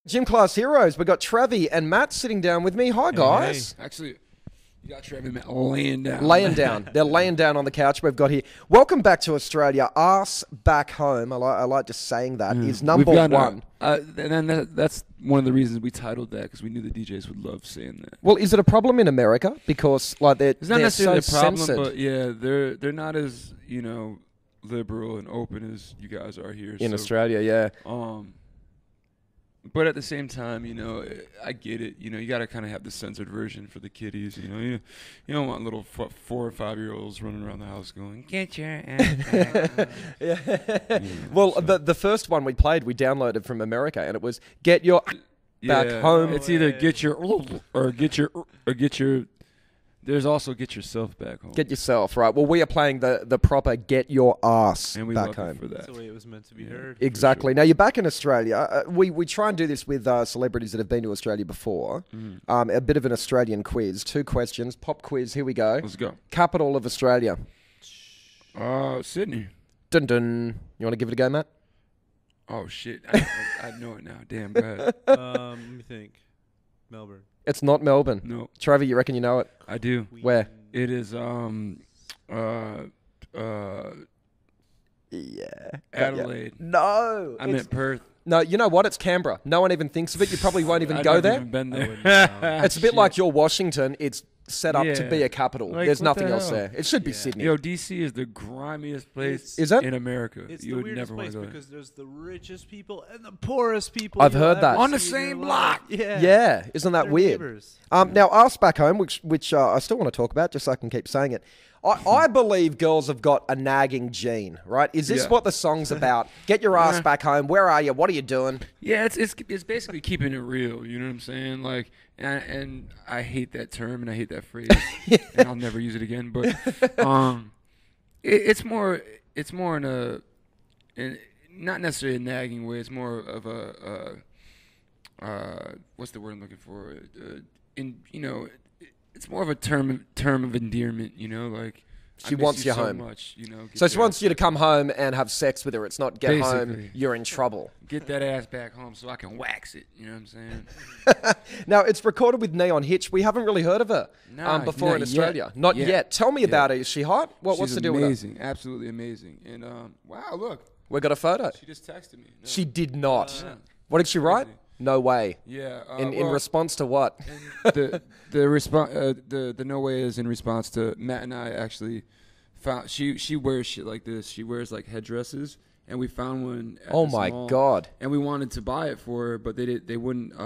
Gym Class Heroes. We've got Travie and Matt sitting down with me. Hi, guys. Hey. Actually, you got Travie Matt laying down. Laying down. They're laying down on the couch we've got here. Welcome back to Australia. Arse back home. I like just saying that. Is number one. And then that's one of the reasons we titled that, because we knew the DJs would love saying that. Well, is it a problem in America? Because like it's not necessarily so a problem, censored. but yeah, they're not as liberal and open as you guys are here In Australia, yeah. But at the same time, I get it. You got to kind of have the censored version for the kiddies. You don't want little 4 or 5 year olds running around the house going, "Get your ass back." Yeah. Well, the first one we played, we downloaded from America, and it was "Get your back home." It's either get your or get your. There's also get yourself back home. Get yourself, right. Well, we are playing the proper get your ass and we back love home. it for that. That's the way it was meant to be heard. Exactly. Sure. Now, you're back in Australia. We try and do this with celebrities that have been to Australia before. A bit of an Australian quiz. 2 questions. Pop quiz. Here we go. Let's go. Capital of Australia. Sydney. Dun dun. You want to give it a go, Matt? Oh, shit. I know it now. Damn, go ahead. Let me think. Melbourne. It's not Melbourne. No. Travie, you reckon you know it? I do. Where? It is, Yeah. Adelaide. No. I meant Perth. No, you know what? It's Canberra. No one even thinks of it. You probably won't even I've go never there. even been there. It's a bit like your Washington. It's set up to be a capital. Like, There's what nothing the else hell? there. It should be Sydney. Yo, DC is the grimiest place Is it? in America. It's You the would weirdest never want place to go there. because there's the richest people and the poorest people. I've you'll heard that. ever On the see in your same life. block. Yeah. Yeah, isn't that They're weird? neighbors. Now, us back home, which I still want to talk about, just so I can keep saying it. I believe girls have got a nagging gene, right? Is this Yeah. what the song's about? Get your ass back home. Where are you? What are you doing? Yeah, it's basically keeping it real. You know what I'm saying? Like, and I hate that term and I hate that phrase, and I'll never use it again. But it's more in not necessarily a nagging way. It's more of a what's the word I'm looking for? It's more of a term of endearment. Like. She I miss wants you so home. much, get So she your wants ass you to back come home and have sex with her. It's not get home, Basically. you're in trouble. Get that ass back home so I can wax it. You know what I'm saying? Now, it's recorded with Neon Hitch. We haven't really heard of her before not in Australia. yet. Not Yet. yet. Tell me about her. Is she hot? What's She's the deal with her? amazing, absolutely amazing. And wow, look, We got a photo. she just texted me. No. She did not. Yeah. What did she write? Crazy. No way. Yeah. In response to what? the response, the no way is in response to Matt and I actually found she wears shit like this. She wears like headdresses, and we found one. At Oh this my mall, God. And we wanted to buy it for her, but they wouldn't.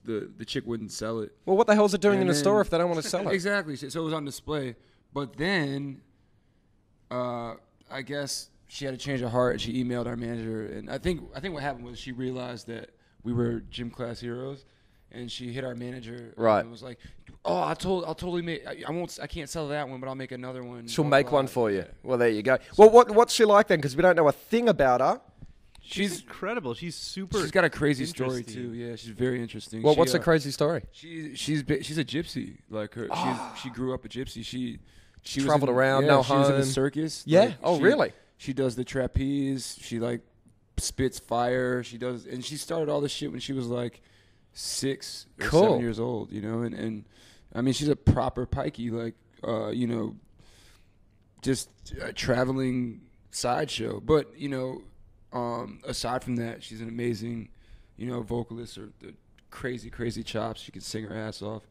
The chick wouldn't sell it. Well, what the hell is it doing And in the then- store if they don't want to sell it? Exactly. So it was on display. But then, I guess she had a change of heart. She emailed our manager, and I think what happened was she realized that we were gym class heroes, and she hit our manager. Right. And was like, "Oh, I'll totally make. I can't sell that one, but I'll make another one." She'll blah, make blah. one for you. Yeah. Well, there you go. Well, what's she like then? Because we don't know a thing about her. She's incredible. She's super. She's got a crazy story interesting. too. Yeah, she's very interesting. Well, She, what's the crazy story? She's a gypsy. Like her, she grew up a gypsy. She was Traveled in- around, yeah, no she was in home. the circus. Yeah? Like, Oh, she- really? She does the trapeze. She like spits fire. She does, and she started all this shit when she was like 6 or Cool. 7 years old. And I mean, she's a proper pikey, like just a traveling sideshow. But aside from that, she's an amazing, vocalist or the crazy chops. She can sing her ass off.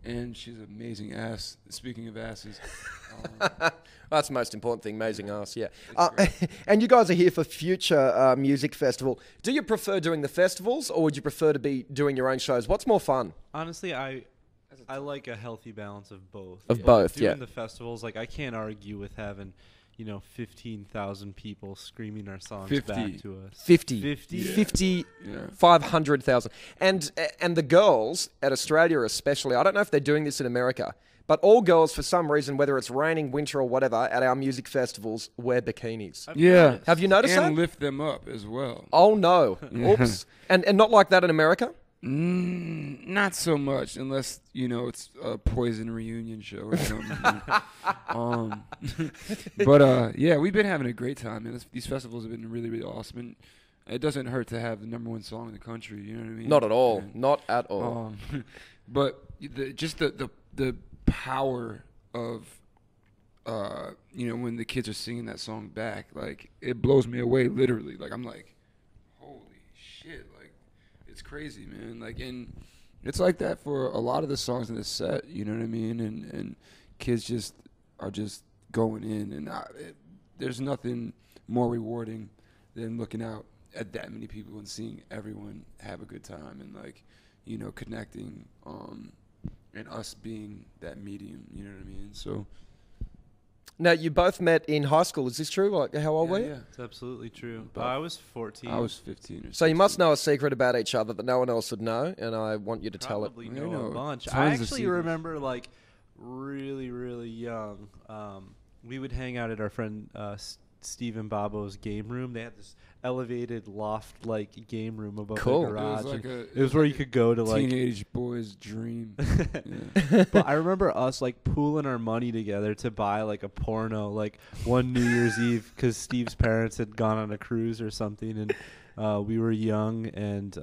And she's an amazing ass. Speaking of asses. That's the most important thing, amazing ass, yeah. And you guys are here for Future Music Festival. Do you prefer doing the festivals, or would you prefer to be doing your own shows? What's more fun? Honestly, I like a healthy balance of both. Of both, doing yeah. the festivals, like I can't argue with having, 15,000 people screaming our songs 50. back to us. 50. 50? 50, Yeah. 500,000. And the girls, at Australia especially, I don't know if they're doing this in America, but all girls, for some reason, whether it's raining, winter, or whatever, at our music festivals, wear bikinis. Yeah. Have you noticed And that? lift them up as well. Oh, no. Oops. And not like that in America? Not so much, unless it's a Poison reunion show or something. But yeah, we've been having a great time, man. These festivals have been really, really awesome. And it doesn't hurt to have the #1 song in the country. You know what I mean? Not at all. And, Not at all. but just the power of when the kids are singing that song back, like it blows me away literally. Like I'm like, holy shit, like it's crazy, man. Like and it's like that for a lot of the songs in the set. You know what I mean? And kids are just going in, and there's nothing more rewarding than looking out at that many people and seeing everyone have a good time and like, connecting, and us being that medium. You know what I mean? So. Now, you both met in high school. Is this true? Like, how old were you? Yeah. It's absolutely true. I was 14. I was 15 or 16. So you must know a secret about each other that no one else would know, and I want you to Probably tell it. know a bunch. Tons I of actually secrets. remember, like, really, really young. We would hang out at our friend Steve and Bobo's game room. They had this elevated loft-like game room above Cool. the garage. It It was where you could go to, like... teenage boy's dream. But I remember us, like, pooling our money together to buy, like, a porno, like, one New Year's Eve because Steve's parents had gone on a cruise or something, and we were young and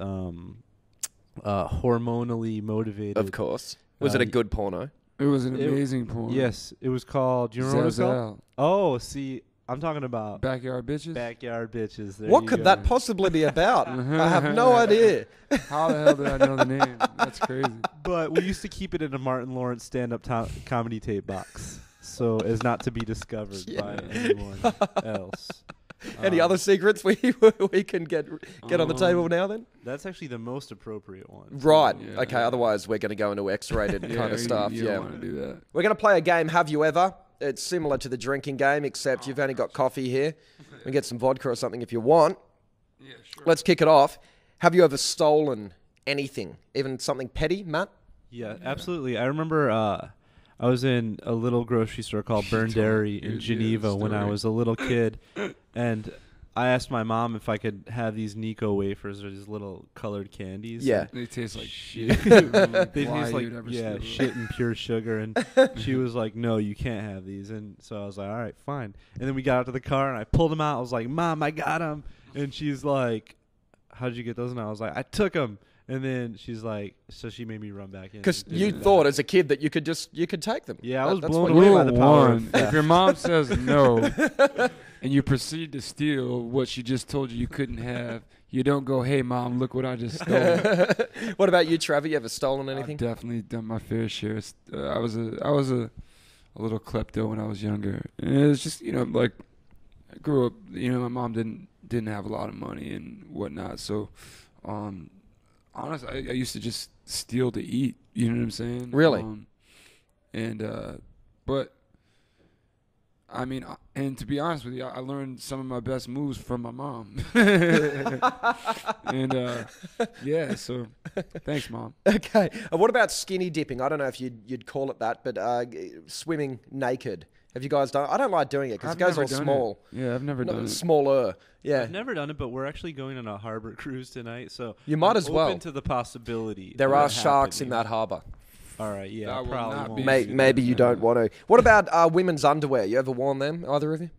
hormonally motivated. Of course. Was it a good porno? It was an amazing porn. Yes, it was called... Do you remember what it was called? Zazal. Oh, see, I'm talking about... Backyard bitches. Backyard bitches. There What you could go. that possibly be about? I have no idea. How the hell did I know the name? That's crazy. But we used to keep it in a Martin Lawrence stand-up comedy tape box, so as not to be discovered by anyone else. Any other secrets we can get on the table now then? That's actually the most appropriate one. Right. Yeah. Okay, otherwise we're going to go into X-rated kind of stuff. You Yeah. don't want to do that. We're going to play a game, Have You Ever? It's similar to the drinking game, except you've only got coffee here. We can get some vodka or something if you want. Yeah, sure. Let's kick it off. Have you ever stolen anything, even something petty, Matt? Yeah, absolutely. I remember I was in a little grocery store called Burn Dairy in Geneva when I was a little kid, and I asked my mom if I could have these Nico wafers or these little colored candies. Yeah. They taste like shit. They Why taste like you'd ever steal them. shit and pure sugar, and she was like, "No, you can't have these." And so I was like, "All right, fine." And then we got out to the car, and I pulled them out. I was like, "Mom, I got them." And she's like, "How did you get those?" And I was like, "I took them." And then she's like, so she made me run back in. Because and you do that. thought as a kid that you could take them. Yeah, I was That's blown what away you- by the power One, of theft. if your mom says no and you proceed to steal what she just told you couldn't have, you don't go, "Hey, Mom, look what I just stole." What about you, Travie? You ever stolen anything? I've definitely done my fair share. I was a little klepto when I was younger. And it was just, like I grew up, my mom didn't have a lot of money and whatnot. So, honestly, I used to just steal to eat. You know what I'm saying? Really? But I mean, and to be honest with you, I learned some of my best moves from my mom. And yeah, so thanks, Mom. Okay. What about skinny dipping? I don't know if you'd call it that, but swimming naked. Have you guys done? I don't like doing it because it goes all small. Yeah, I've never done it. Smaller. Yeah. I've never done it, but we're actually going on a harbor cruise tonight, so You might I'm as well. open to the possibility. There of are it sharks in happening. that harbour. All right, yeah, That will probably not won't. be- Maybe you don't want to. What about women's underwear? You ever worn them, either of you?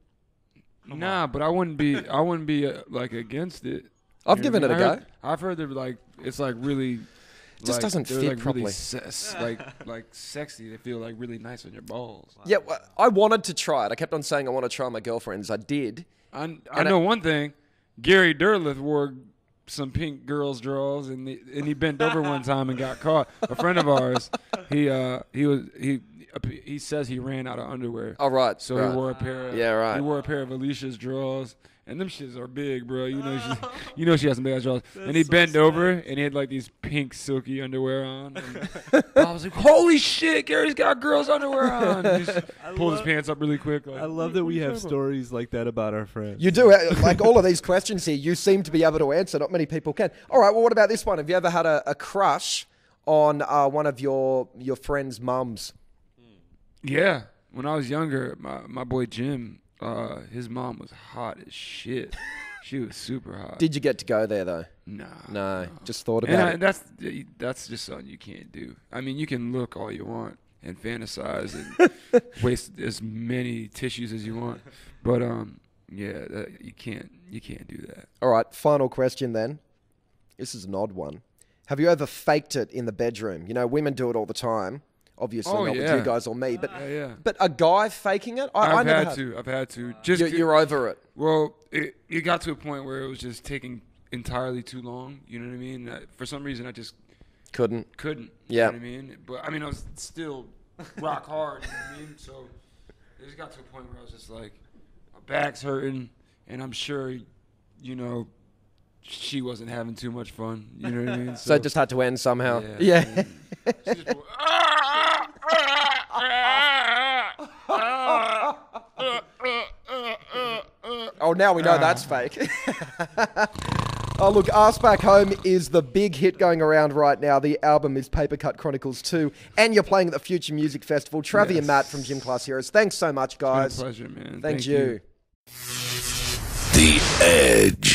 Nah, but I wouldn't be like against it. I've You know given what it I a mean? go. I've heard they're like it's like really. Just doesn't they're fit like properly. Really like sexy. They feel like really nice on your balls. Yeah, well, I wanted to try it. I kept on saying I want to try my girlfriend's. I did. I know one thing. Gary Derleth wore some pink girls' drawers, and he bent over one time and got caught. A friend of ours, he says he ran out of underwear. Oh, right. So right. he wore a pair. Of, Yeah, right. He wore a pair of Alicia's drawers, and them shits are big, bro. You know she has some big ass drawers. And he so bent sad. over, and he had like these pink silky underwear on. And I was like, "Holy shit, Gary's got girls' underwear on!" And he just pulled his pants up really quick. Like, I love that we have stories like that about our friends. You do. Like all of these questions here, you seem to be able to answer. Not many people can. All right, well, what about this one? Have you ever had a crush on one of your friend's mums? Yeah, when I was younger, my boy Jim, his mom was hot as shit. She was super hot. Did you get to go there, though? No. Just thought about And it. that's just something you can't do. I mean, you can look all you want and fantasize and waste as many tissues as you want, but Yeah, you can't do that. All right, final question then. This is an odd one. Have you ever faked it in the bedroom? You know, women do it all the time. Obviously, not with you guys or me, but but a guy faking it? I've had to. Just you're over it. Well, it got to a point where it was just taking entirely too long. You know what I mean? For some reason, I just couldn't. You Yeah. know what I mean? But I mean, I was still rock hard. You know what I mean? So it just got to a point where I was just like, my back's hurting, and I'm sure, you know, she wasn't having too much fun. You know what I mean? So it just had to end somehow. Yeah. She just Oh, now we know that's fake. Oh, look, Ask Back Home is the big hit going around right now. The album is Paper Cut Chronicles 2, and you're playing at the Future Music Festival. Travie and Matt from Gym Class Heroes. Thanks so much, guys. It's been a pleasure, man. Thank you. The Edge.